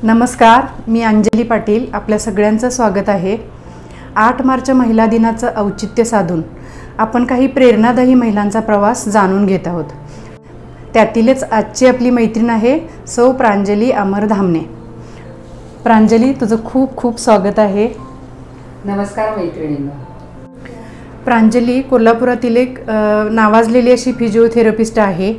नमस्कार, मी अंजली पाटील. आपल्या सगळ्यांचं स्वागत आहे. 8 मार्च महिला दिनाचं औचित्य साधून आपण काही प्रेरणादायी महिलांचा प्रवास जाणून घेत आहोत. त्यातीलच आजची आपली मैत्रीण आहे सौ प्रांजली अमर धामणे. प्रांजली, तुझं खूप खूप स्वागत आहे. नमस्कार मैत्रिणींनो. प्रांजली कोल्हापुरातील एक नावाजलेली अशी फिजिओथेरपिस्ट आहे.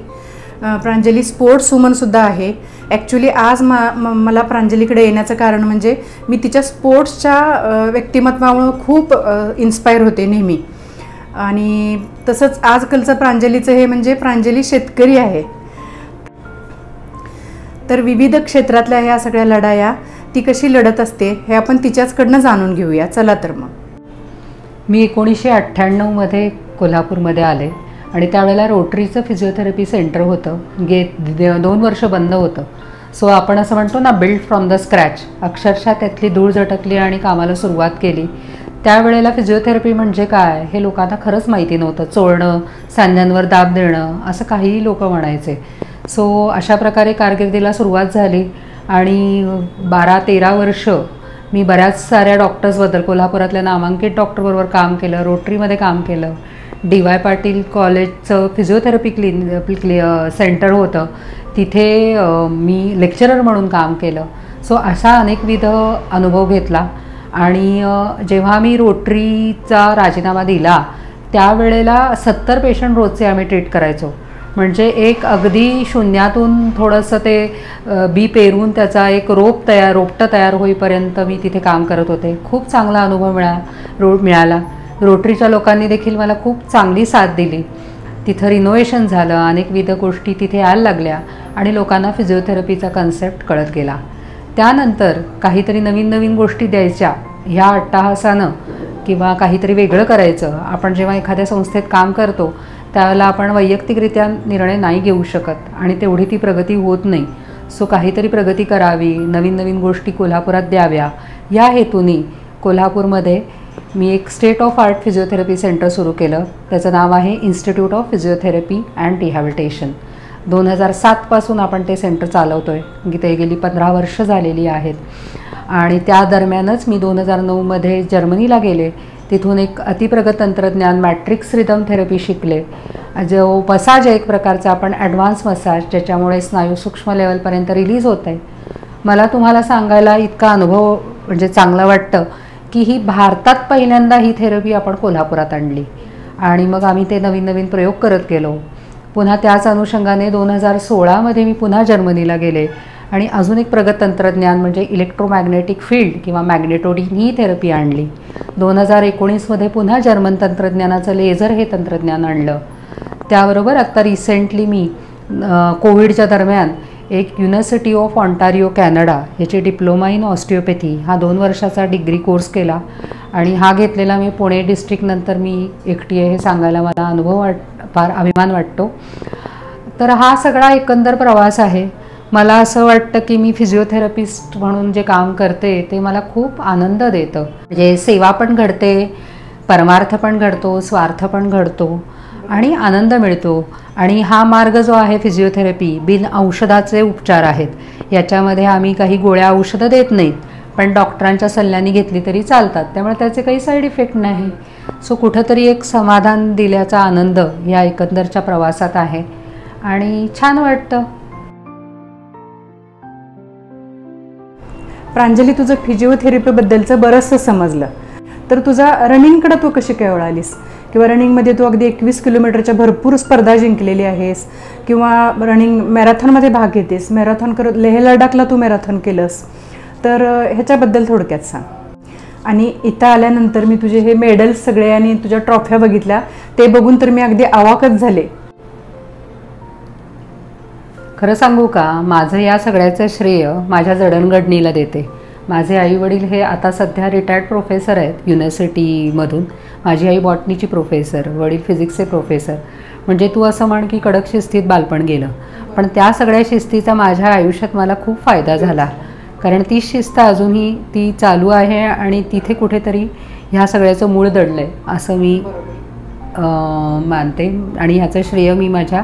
प्रांजली स्पोर्ट्स वुमनसुद्धा आहे. ॲक्च्युली आज मला प्रांजलीकडे येण्याचं कारण म्हणजे मी तिच्या स्पोर्ट्सच्या व्यक्तिमत्वामुळं खूप इन्स्पायर होते नेहमी. आणि तसंच आजकालचं प्रांजलीचं हे म्हणजे प्रांजली शेतकरी आहे. तर विविध क्षेत्रातल्या ह्या सगळ्या लढाया ती कशी लढत असते हे आपण तिच्याचकडनं जाणून घेऊया. चला तर मग. मी 1998मध्ये कोल्हापूरमध्ये आले आणि त्यावेळेला रोटरीचं फिजिओथेरपी सेंटर होतं. 2 वर्ष बंद होतं. सो आपण असं म्हणतो ना, बिल्ड फ्रॉम द स्क्रॅच. अक्षरशः त्यातली धूळ झटकली आणि कामाला सुरुवात केली. त्यावेळेला फिजिओथेरपी म्हणजे काय हे लोकांना खरंच माहिती नव्हतं. चोळणं, सांध्यांवर दाब देणं असं काहीही लोक म्हणायचे. सो अशा प्रकारे कारकिर्दीला सुरुवात झाली आणि 12-13 वर्ष मी बऱ्याच साऱ्या डॉक्टर्सबद्दल, कोल्हापुरातल्या नामांकित डॉक्टरबरोबर काम केलं. रोटरीमध्ये काम केलं. DY पाटील कॉलेजचं फिजिओथेरपी सेंटर होतं, तिथे मी लेक्चरर म्हणून काम केलं. सो असा अनेकविध अनुभव घेतला. आणि जेव्हा मी रोटरीचा राजीनामा दिला त्यावेळेला 70 पेशंट रोजचे आम्ही ट्रीट करायचो. म्हणजे एक अगदी शून्यातून थोडंसं ते बी पेरून त्याचा एक रोपटं तयार होईपर्यंत मी तिथे काम करत होते. खूप चांगला अनुभव मिळाला. रोटरीच्या लोकांनी देखील मला खूप चांगली साथ दिली. तिथं रिनोव्हेशन झालं, अनेकविध गोष्टी तिथे यायला लागल्या आणि लोकांना फिजिओथेरपीचा कन्सेप्ट कळत गेला. त्यानंतर काहीतरी नवीन नवीन गोष्टी द्यायच्या ह्या अट्टाहासानं किंवा काहीतरी वेगळं करायचं. आपण जेव्हा एखाद्या संस्थेत काम करतो त्यावेळेला आपण वैयक्तिकरित्या निर्णय नाही घेऊ शकत आणि तेवढी ती प्रगती होत नाही. सो काहीतरी प्रगती करावी, नवीन नवीन गोष्टी कोल्हापुरात द्याव्या या हेतूने कोल्हापूरमध्ये मी एक state of art physiotherapy centre सुरू केलं. त्याचं नाव आहे institute of physiotherapy and rehabilitation. 2007पासून आपण ते सेंटर चालवतो आहे. ते गेली 15 वर्ष झालेली आहेत. आणि त्या दरम्यानच मी 2009मध्ये जर्मनीला गेले. तिथून एक अतिप्रगत तंत्रज्ञान मॅट्रिक्स रिदम थेरपी शिकले. जो मसाज आहे एक प्रकारचा, आपण ॲडव्हान्स मसाज, ज्याच्यामुळे स्नायू सूक्ष्म लेवलपर्यंत रिलीज होत आहे. मला तुम्हाला सांगायला इतका अनुभव म्हणजे चांगलं वाटतं की ही भारतात पहिल्यांदा ही थेरपी आपण कोल्हापुरात आणली. आणि मग आम्ही ते नवीन नवीन प्रयोग करत गेलो. पुन्हा त्याच अनुषंगाने 2016मध्ये मी पुन्हा जर्मनीला गेले आणि अजून एक प्रगत तंत्रज्ञान म्हणजे इलेक्ट्रोमॅग्नेटिक फील्ड किंवा मॅग्नेटोडिन ही थेरपी आणली. 2019मध्ये पुन्हा जर्मन तंत्रज्ञानाचं लेझर हे तंत्रज्ञान आणलं. त्याबरोबर आत्ता रिसेंटली मी कोविडच्या दरम्यान एक युनिव्हर्सिटी ऑफ ऑन्टारिओ कॅनडा याची डिप्लोमा इन ऑस्टिओपॅथी हा 2 वर्षाचा डिग्री कोर्स केला. आणि हा घेतलेला मी पुणे डिस्ट्रिक्टनंतर मी एकटी आहे हे सांगायला मला फार अभिमान वाटतो. तर हा सगळा एकंदर प्रवास आहे. मला असं वाटतं की मी फिजिओथेरपिस्ट म्हणून जे काम करते ते मला खूप आनंद देतं. म्हणजे सेवा पण घडते, परमार्थ पण घडतो, स्वार्थ पण घडतो आणि आनंद मिळतो. आणि हा मार्ग जो आहे फिजिओथेरपी बिन औषधाचे उपचार आहेत. याच्यामध्ये आम्ही काही गोळ्या औषधं देत नाहीत, पण डॉक्टरांच्या सल्ल्याने घेतली तरी चालतात. त्यामुळे त्याचे काही साईड इफेक्ट नाही. सो कुठंतरी एक समाधान दिल्याचा आनंद या एकंदरच्या प्रवासात आहे आणि छान वाटतं. प्रांजली, तुझं फिजिओथेरपीबद्दलचं बरंचसं समजलं. तर तुझा रनिंगकडे तू कशी काय वळालीस? किंवा रनिंगमध्ये तू अगदी 21 किलोमीटरच्या भरपूर स्पर्धा जिंकलेली आहेस किंवा रनिंग मॅरेथॉनमध्ये भाग घेतेस. मॅरेथॉन करत लेह लडाखला तू मॅरेथॉन केलंस. तर ह्याच्याबद्दल थोडक्यात सांग. आणि इथं आल्यानंतर मी तुझे हे मेडल्स सगळे आणि तुझ्या ट्रॉफ्या बघितल्या, ते बघून तर मी अगदी अवाकच झाले. खरं सांगू का, माझं या सगळ्याचं श्रेय माझ्या जडणघडणीला देते. माझे आईवडील हे आता सध्या रिटायर्ड प्रोफेसर आहेत युनिव्हर्सिटीमधून. माझी आई बॉटनीची प्रोफेसर, वडील फिजिक्सचे प्रोफेसर. म्हणजे तू असं म्हण की कडक शिस्तीत बालपण गेलं. पण त्या सगळ्या शिस्तीचा माझ्या आयुष्यात मला खूप फायदा झाला. कारण ती शिस्त अजूनही ती चालू आहे आणि तिथे कुठेतरी ह्या सगळ्याचं मूळ दडलं आहे असं मी मानते. आणि ह्याचं श्रेय मी माझ्या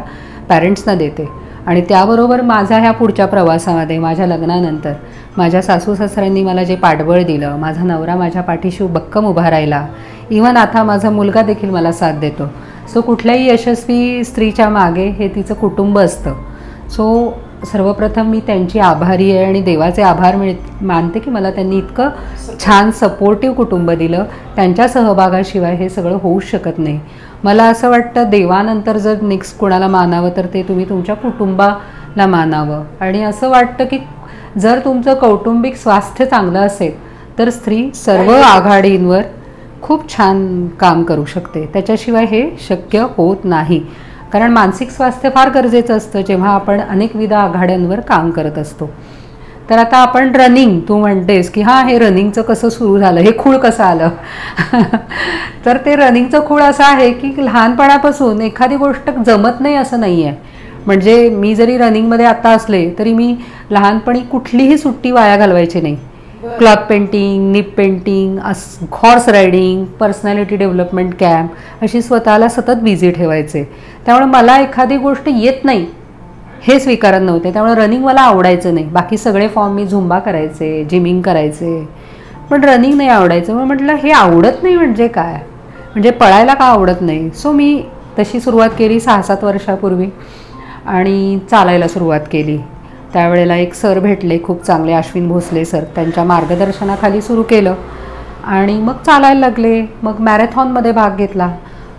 पॅरेंट्सना देते. आणि त्याबरोबर माझा ह्या पुढच्या प्रवासामध्ये माझ्या लग्नानंतर माझ्या सासू सासऱ्यांनी मला जे पाठबळ दिलं, माझा नवरा माझ्या पाठीशी भक्कम उभा राहिला, इव्हन आता माझा मुलगा देखील मला साथ देतो. सो कुठल्याही यशस्वी स्त्रीच्या मागे हे तिचं कुटुंब असतं. सो सर्वप्रथम मी त्यांची आभारी आहे आणि देवाचे आभार मानते की मला त्यांनी इतकं छान सपोर्टिव्ह कुटुंब दिलं. त्यांच्या सहभागाशिवाय हे सगळं होऊच शकत नाही. मला असं वाटतं देवानंतर जर नेक्स्ट कोणाला मानावं तर ते तुम्ही तुमच्या कुटुंबाला मानावं. आणि असं वाटतं की जर तुमचं कौटुंबिक स्वास्थ्य चांगलं असेल तर स्त्री सर्व आघाडींवर खूप छान काम करू शकते. त्याच्याशिवाय हे शक्य होत नाही. कारण मानसिक स्वास्थ्य फार गरजेचं असतं जेव्हा आपण अनेकविध आघाड्यांवर काम करत असतो. तर आता आपण रनिंग, तू म्हणतेस की हां हे रनिंगचं कसं सुरू झालं, हे खूळ कसं आलं. तर ते रनिंगचं खूळ असं आहे की लहानपणापासून एखादी गोष्ट जमत नाही असं नाही आहे. म्हणजे मी जरी रनिंगमध्ये आत्ता असले तरी मी लहानपणी कुठलीही सुट्टी वाया घालवायची नाही. क्लॉथ पेंटिंग, निप painting, horse riding, personality development camp अशी स्वतःला सतत बिझी ठेवायचे. त्यामुळे मला एखादी गोष्ट येत नाही हे स्वीकारत नव्हते. त्यामुळे रनिंग मला आवडायचं नाही. बाकी सगळे फॉर्म मी झुंबा करायचे, जिमिंग करायचे, पण रनिंग नाही आवडायचं. मग म्हटलं हे आवडत नाही म्हणजे काय, म्हणजे पळायला का आवडत नाही. सो मी तशी सुरुवात केली 6-7 वर्षापूर्वी आणि चालायला सुरुवात केली. त्यावेळेला एक सर भेटले खूप चांगले, अश्विन भोसले सर. त्यांच्या मार्गदर्शनाखाली सुरू केलं आणि मग चालायला लागले. मग मॅरेथॉनमध्ये भाग घेतला.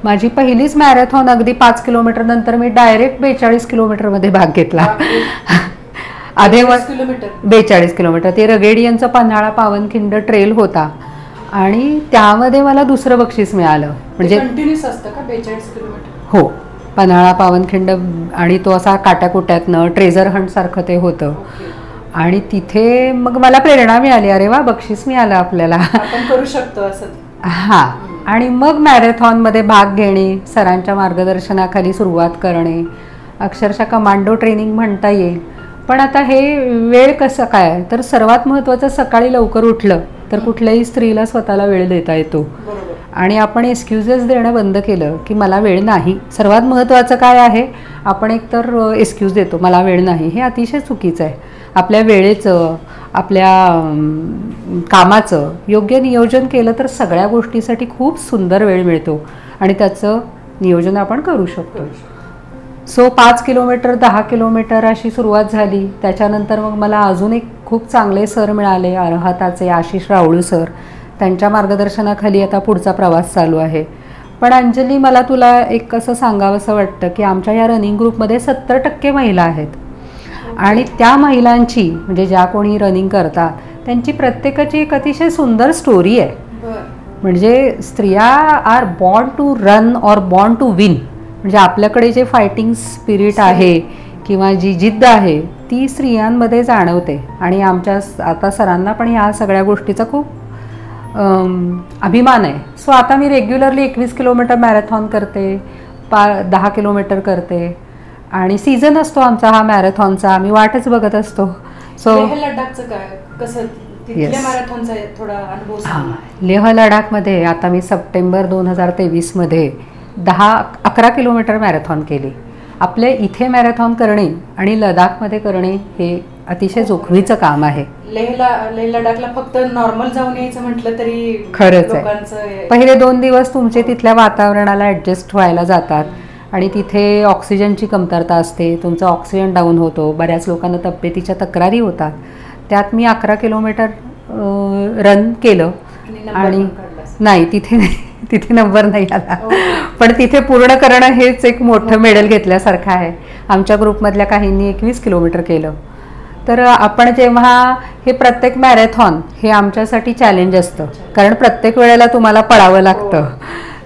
माझी पहिलीच मॅरेथॉन अगदी 5 किलोमीटर नंतर मी डायरेक्ट 42 किलोमीटरमध्ये भाग घेतला. आधे 42 किलोमीटर ते रगेडियनचं पन्हाळा पावनखिंड ट्रेल होता आणि त्यामध्ये मला दुसरं बक्षीस मिळालं. म्हणजे कंटिन्यूस असतं का 42 किलोमीटर? हो, पन्हाळा पावनखिंड आणि तो असा काट्याकुट्यातनं ट्रेझर हंट सारखं ते होतं. आणि तिथे मग मला प्रेरणा मिळाली, अरे वा बक्षीस मिळालं आपल्याला, आपण करू शकतो असं. हां. आणि मग मॅरेथॉनमध्ये भाग घेणे, सरांच्या मार्गदर्शनाखाली सुरुवात करणे, अक्षरशः कमांडो ट्रेनिंग म्हणता येईल. पण आता हे वेळ कसं काय, तर सर्वात महत्त्वाचं सकाळी लवकर उठलं तर कुठल्याही स्त्रीला स्वतःला वेळ देता येतो. आणि आपण एक्सक्युजेस देणं बंद केलं की मला वेळ नाही. सर्वात महत्त्वाचं काय आहे, आपण एकतर एक्सक्यूज देतो मला वेळ नाही. हे अतिशय चुकीचं आहे. आपल्या वेळेचं, आपल्या कामाचं योग्य नियोजन केलं तर सगळ्या गोष्टीसाठी खूप सुंदर वेळ मिळतो आणि त्याचं नियोजन आपण करू शकतो. सो 5 किलोमीटर, 10 किलोमीटर अशी सुरुवात झाली. त्याच्यानंतर मग मला अजून एक खूप चांगले सर मिळाले, अर्हताचे आशिष रावळू सर. त्यांच्या मार्गदर्शनाखाली आता पुढचा प्रवास चालू आहे. पण अंजली, मला तुला एक असं सांगावंसं वाटतं की आमच्या या रनिंग ग्रुपमध्ये 70% महिला आहेत. आणि त्या महिलांची, म्हणजे ज्या कोणी रनिंग करतात त्यांची प्रत्येकाची एक अतिशय सुंदर स्टोरी आहे. म्हणजे स्त्रिया are born to run or born to win. म्हणजे आपल्याकडे जे फायटिंग स्पिरिट आहे किंवा जी जिद्द आहे ती स्त्रियांमध्ये जाणवते. आणि आमच्या आता सरांना पण ह्या सगळ्या गोष्टीचा खूप अभिमान आहे. सो आता मी रेग्युलरली 21 किलोमीटर मॅरेथॉन करते, 10 किलोमीटर करते. आणि सीझन असतो आमचा हा मॅरेथॉनचा, आम्ही वाटच बघत असतो. सो लडाखचं काय कसं, तिथल्या मॅरेथॉनचा थोडा अनुभव सांग. लेह लडाखमध्ये आता मी सप्टेंबर 2023मध्ये 11 किलोमीटर मॅरेथॉन केली. आपल्या इथे मॅरेथॉन करणे आणि लडाखमध्ये करणे हे अतिशय जोखमीचं काम आहे. लेह लडाखला फक्त नॉर्मल जाऊन यायचं म्हटलं तरी खरंच आहे. पहिले 2 दिवस तुमचे तिथल्या वातावरणाला ॲडजस्ट व्हायला जातात आणि तिथे ऑक्सिजनची कमतरता असते, तुमचं ऑक्सिजन डाऊन होतो, बऱ्याच लोकांना तब्येतीच्या तक्रारी होतात. त्यात मी 11 किलोमीटर रन केलं आणि नाही तिथे नंबर नाही आला. पण तिथे पूर्ण करणं हेच एक मोठं मेडल घेतल्यासारखं आहे. आमच्या ग्रुपमधल्या काहींनी 21 किलोमीटर केलं. तर आपण जेव्हा हे प्रत्येक मॅरेथॉन हे आमच्यासाठी चॅलेंज असतं, कारण प्रत्येक वेळेला तुम्हाला पळावं लागतं.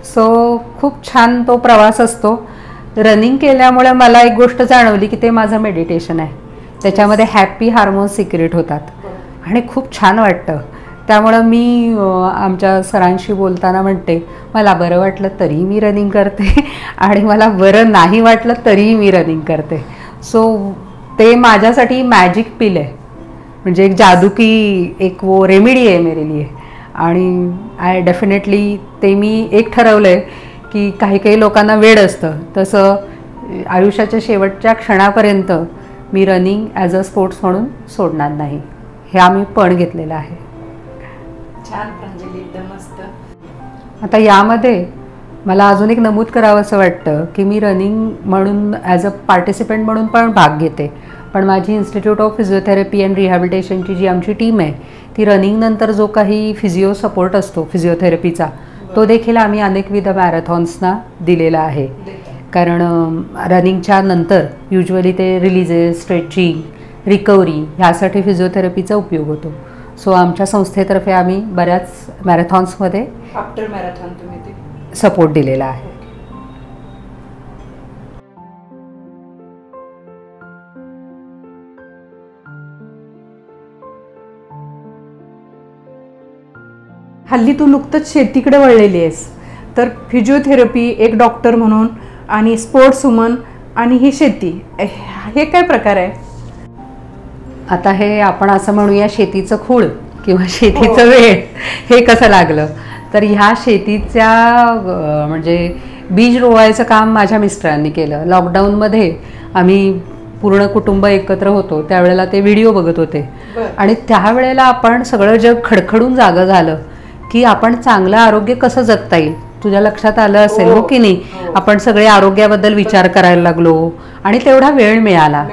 सो खूप छान तो प्रवास असतो. रनिंग केल्यामुळे मला एक गोष्ट जाणवली की ते माझं मेडिटेशन आहे. त्याच्यामध्ये हॅपी हार्मोन्स सिक्रेट होतात आणि खूप छान वाटतं. त्यामुळं मी आमच्या सरांशी बोलताना म्हणते, मला बरं वाटलं तरी मी रनिंग करते आणि मला बरं नाही वाटलं तरीही मी रनिंग करते. सो ते माझ्यासाठी मॅजिक पिल आहे, म्हणजे एक जादू की एक वो रेमेडी आहे मेरे लिए. आणि आय डेफिनेटली ते मी एक ठरवलं आहे की काही काही लोकांना वेड असतं, तसं आयुष्याच्या शेवटच्या क्षणापर्यंत मी रनिंग ॲज अ स्पोर्ट्स म्हणून सोडणार नाही, हे आम्ही पण घेतलेलं आहे. छान प्रांजली, एकदम मस्त. आता यामध्ये मला अजून एक नमूद करावं असं वाटतं की मी रनिंग म्हणून ॲज अ पार्टिसिपंट म्हणून पण भाग घेते, पण माझी इन्स्टिट्यूट ऑफ फिजिओथेरपी अँड रिहॅबिलिटेशनची जी आमची टीम आहे ती रनिंगनंतर जो काही फिजिओ सपोर्ट असतो फिजिओथेरपीचा तो देखील आम्ही अनेकविध मॅरेथॉन्सना दिलेला आहे. कारण रनिंगच्या नंतर युजली ते रिलीजेस, स्ट्रेचिंग, रिकव्हरी ह्यासाठी फिजिओथेरपीचा उपयोग होतो. सो आमच्या संस्थेतर्फे आम्ही बऱ्याच मॅरेथॉन्समध्ये आफ्टर मॅरेथॉन तुम्ही ते सपोर्ट दिलेला आहे. हल्ली तू नुकतंच शेतीकडे वळलेली आहेस, तर फिजिओथेरपी एक डॉक्टर म्हणून आणि स्पोर्ट्स वुमन आणि ही शेती, हे काय प्रकार आहे? आता हे आपण असं म्हणूया शेतीचं खूळ किंवा शेतीचं वेळ हे कसं लागलं, तर ह्या शेतीच्या म्हणजे बीज रोवायचं काम माझ्या मिस्टरांनी केलं. लॉकडाऊनमध्ये आम्ही पूर्ण कुटुंब एकत्र होतो, त्यावेळेला ते व्हिडिओ बघत होते आणि त्यावेळेला आपण सगळं जग खडखडून जागं झालं की आपण चांगलं आरोग्य कसं जगता येईल. तुझ्या लक्षात आलं असेल हो की नाही, आपण सगळे आरोग्याबद्दल विचार करायला लागलो आणि तेवढा वेळ मिळाला.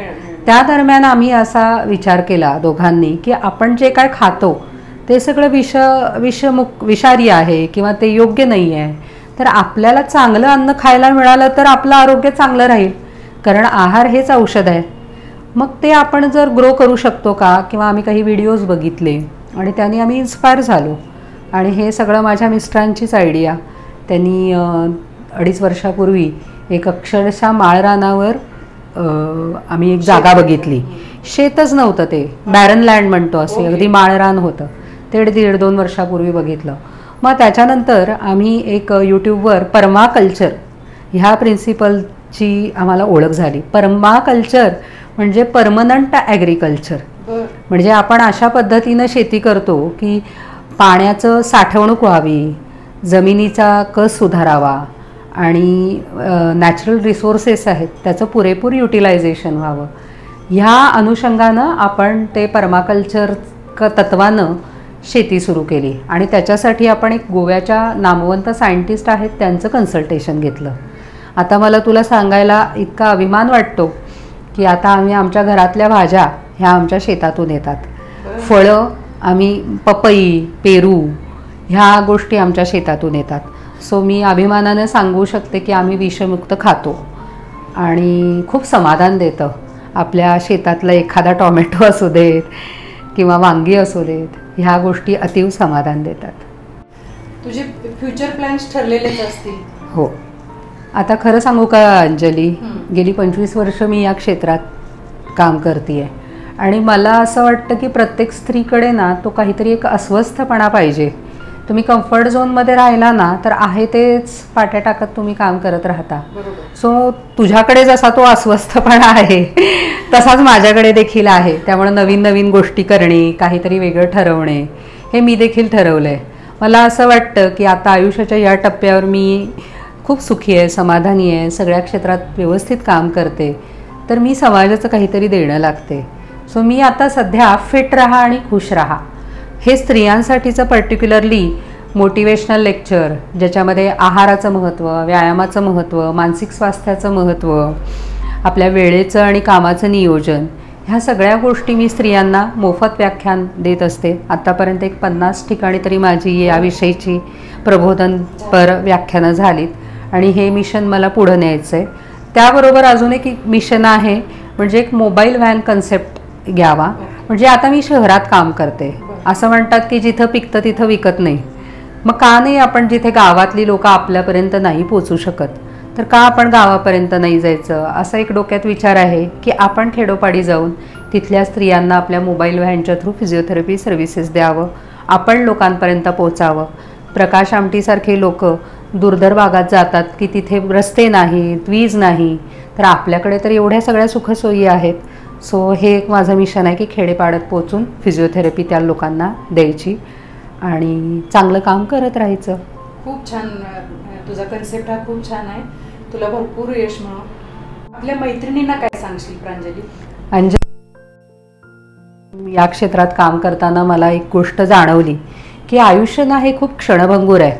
त्या दरम्यान आम्ही असा विचार केला दोघांनी की आपण जे काय खातो ते सगळं विषारी आहे किंवा ते योग्य नाही आहे, तर आपल्याला चांगलं अन्न खायला मिळालं तर आपलं आरोग्य चांगलं राहील, कारण आहार हेच औषध आहे. मग ते आपण जर ग्रो करू शकतो का, किंवा आम्ही काही व्हिडिओज बघितले आणि त्यांनी आम्ही इन्स्पायर झालो. आणि हे सगळं माझ्या मिस्टरांचीच आयडिया. त्यांनी 2.5 वर्षापूर्वी एक अक्षरशः माळरानावर आम्ही एक जागा बघितली. शेतच नव्हतं, ते बॅरन लँड म्हणतो असे, अगदी माळरान होतं. ते 1.5-2 वर्षापूर्वी बघितलं. मग त्याच्यानंतर आम्ही एक यूट्यूबवर पर्माकल्चर ह्या प्रिन्सिपलची आम्हाला ओळख झाली. पर्माकल्चर म्हणजे परमनंट ॲग्रिकल्चर, म्हणजे आपण अशा पद्धतीनं शेती करतो की पाण्याचं साठवणूक व्हावी, जमिनीचा कस सुधारावा आणि नॅचरल रिसोर्सेस आहेत त्याचं पुरेपूर युटिलायझेशन व्हावं. ह्या अनुषंगानं आपण ते पर्माकल्चर तत्वानं शेती सुरू केली आणि त्याच्यासाठी आपण एक गोव्याच्या नामवंत सायंटिस्ट आहेत त्यांचं कन्सल्टेशन घेतलं. आता मला तुला सांगायला इतका अभिमान वाटतो की आता आम्ही आमच्या घरातल्या भाज्या ह्या आमच्या शेतातून येतात. फळं आम्ही पपई, पेरू ह्या गोष्टी आमच्या शेतातून येतात. सो मी अभिमानाने सांगू शकते की आम्ही विषमुक्त खातो आणि खूप समाधान देतं. आपल्या शेतातला एखादा टॉमॅटो असू देत किंवा वांगी असू देत, ह्या गोष्टी अतीव समाधान देतात. तुझे फ्युचर प्लॅन्स ठरलेलेच असतील? हो. आता खरं सांगू का अंजली, गेली 25 वर्ष मी या क्षेत्रात काम करते आहे आणि मला असं वाटतं की प्रत्येक स्त्रीकडे ना तो काहीतरी एक अस्वस्थपणा पाहिजे. तुम्ही कम्फर्ट झोनमध्ये राहिला ना तर आहे तेच पाट्या टाकत तुम्ही काम करत राहता. सो तुझ्याकडे जसा तो अस्वस्थपणा आहे तसाच माझ्याकडे देखील आहे. त्यामुळे नवीन नवीन गोष्टी करणे, काहीतरी वेगळं ठरवणे हे मी देखील ठरवलं आहे. मला असं वाटतं की आता आयुष्याच्या या टप्प्यावर मी खूप सुखी आहे, समाधानी आहे, सगळ्या क्षेत्रात व्यवस्थित काम करते, तर मी समाजाचं काहीतरी देणं लागते. सो मी आता सध्या फिट राहा आणि खुश राहा हे स्त्रियांसाठीचं पर्टिक्युलरली मोटिवेशनल लेक्चर, ज्याच्यामध्ये आहाराचं महत्त्व, व्यायामाचं महत्त्व, मानसिक स्वास्थ्याचं महत्त्व, आपल्या वेळेचं आणि कामाचं नियोजन, ह्या सगळ्या गोष्टी मी स्त्रियांना मोफत व्याख्यान देत असते. आत्तापर्यंत एक 50 ठिकाणी तरी माझी याविषयीची प्रबोधनपर व्याख्यानं झालीत आणि हे मिशन मला पुढं न्यायचं आहे. त्याबरोबर अजून एक मिशन आहे, म्हणजे एक मोबाईल व्हॅन कन्सेप्ट घ्यावा. म्हणजे आता मी शहरात काम करते, असं म्हणतात की जिथं पिकतं तिथं विकत नाही. मग का नाही आपण जिथे गावातली लोकं आपल्यापर्यंत नाही पोचू शकत, तर का आपण गावापर्यंत नाही जायचं, असा एक डोक्यात विचार आहे की आपण खेडोपाडी जाऊन तिथल्या स्त्रियांना आपल्या मोबाईल व्हॅनच्या थ्रू फिजिओथेरपी सर्व्हिसेस द्यावं, आपण लोकांपर्यंत पोचावं. प्रकाश आमटीसारखे लोक दुर्धर भागात जातात की तिथे रस्ते नाहीत, वीज नाही, तर आपल्याकडे तर एवढ्या सगळ्या सुखसोयी आहेत. सो हे एक माझं मिशन आहे की खेडेपाड्यात पोचून फिजिओथेरपी त्या लोकांना द्यायची आणि चांगलं काम करत राहायचं. खूप छान, तुझा कन्सेप्ट हा खूप छान आहे. तुला भरपूर यश मिळो. आपल्या मैत्रिणींना काय सांगशील प्रांजली? अंजली, या क्षेत्रात काम करताना मला एक गोष्ट जाणवली की आयुष्य ना हे खूप क्षणभंगूर आहे.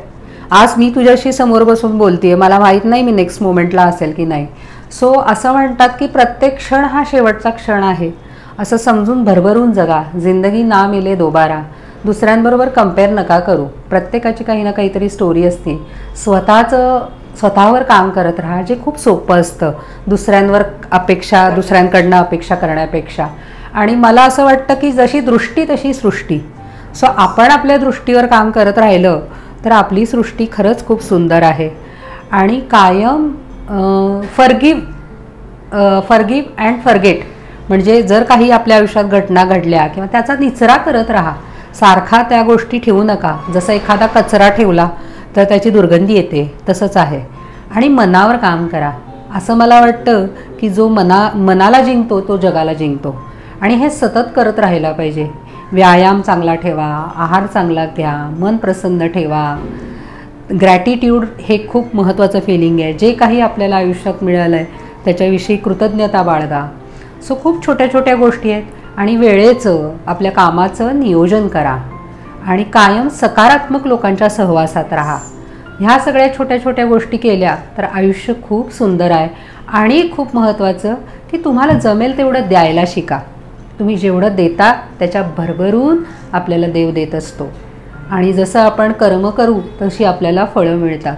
आज मी तुझ्याशी समोर बसून बोलतेय, मला माहीत नाही मी नेक्स्ट मोमेंटला असेल की नाही. सो असं म्हणतात की प्रत्येक क्षण हा शेवटचा क्षण आहे असं समजून भरभरून जगा. जिंदगी ना मिले दोबारा. दुसऱ्यांबरोबर कंपेअर नका करू. प्रत्येकाची काही ना काहीतरी स्टोरी असते. स्वतःवर काम करत राहा, जे खूप सोपं असतं दुसऱ्यांकडनं अपेक्षा करण्यापेक्षा. आणि मला असं वाटतं की जशी दृष्टी तशी सृष्टी. सो आपण आपल्या दृष्टीवर काम करत राहिलं तर आपली सृष्टी खरंच खूप सुंदर आहे. आणि कायम फॉरगिव्ह अँड फॉरगेट. म्हणजे जर काही आपल्या आयुष्यात घटना घडल्या किंवा त्याचा निचरा करत राहा. सारखा त्या गोष्टी ठेवू नका. जसं एखादा कचरा ठेवला तर त्याची दुर्गंधी येते, तसंच आहे. आणि मनावर काम करा. असं मला वाटतं की जो मनाला जिंकतो तो जगाला जिंकतो. आणि हे सतत करत राहायला पाहिजे. व्यायाम चांगला ठेवा, आहार चांगला घ्या, मन प्रसन्न ठेवा. ग्रॅटिट्यूड हे खूप महत्त्वाचं फिलिंग आहे. जे काही आपल्याला आयुष्यात मिळालं आहे त्याच्याविषयी कृतज्ञता बाळगा. सो खूप छोट्या छोट्या गोष्टी आहेत. आणि वेळेचं, आपल्या कामाचं नियोजन करा. आणि कायम सकारात्मक लोकांच्या सहवासात राहा. ह्या सगळ्या छोट्या छोट्या गोष्टी केल्या तर आयुष्य खूप सुंदर आहे. आणि खूप महत्त्वाचं की तुम्हाला जमेल तेवढं द्यायला शिका. तुम्ही जेवढं देता त्याच्या भरभरून आपल्याला देव देत असतो. आणि जसं आपण कर्म करू तशी आपल्याला फळं मिळतात.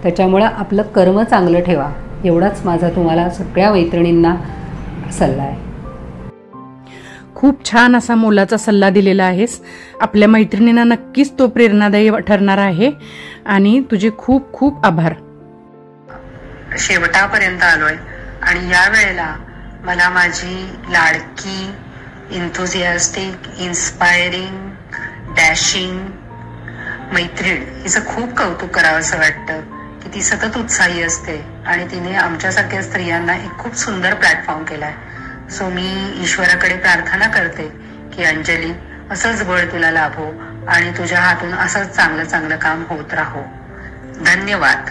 त्याच्यामुळं आपलं कर्म चांगलं ठेवा. एवढाच माझा तुम्हाला सगळ्या मैत्रिणींना सल्ला आहे. खूप छान असा मोलाचा सल्ला दिलेला आहेस. आपल्या मैत्रिणींना नक्कीच तो प्रेरणादायी ठरणार आहे. आणि तुझे खूप खूप आभार. शेवटापर्यंत आलोय आणि या वेळेला मला माझी लाडकी, इन्थुझियास्टिक, इन्स्पायरिंग, डॅशिंग मैत्रीण हिचं खूप कौतुक करावं असं वाटतं की ती सतत उत्साही असते आणि तिने आमच्यासारख्या स्त्रियांना एक खूप सुंदर प्लॅटफॉर्म केलाय. सो मी ईश्वराकडे प्रार्थना करते की अंजली, असंच बळ तुला लाभो आणि तुझ्या हातून असंच चांगलं चांगलं काम होत राहो. धन्यवाद.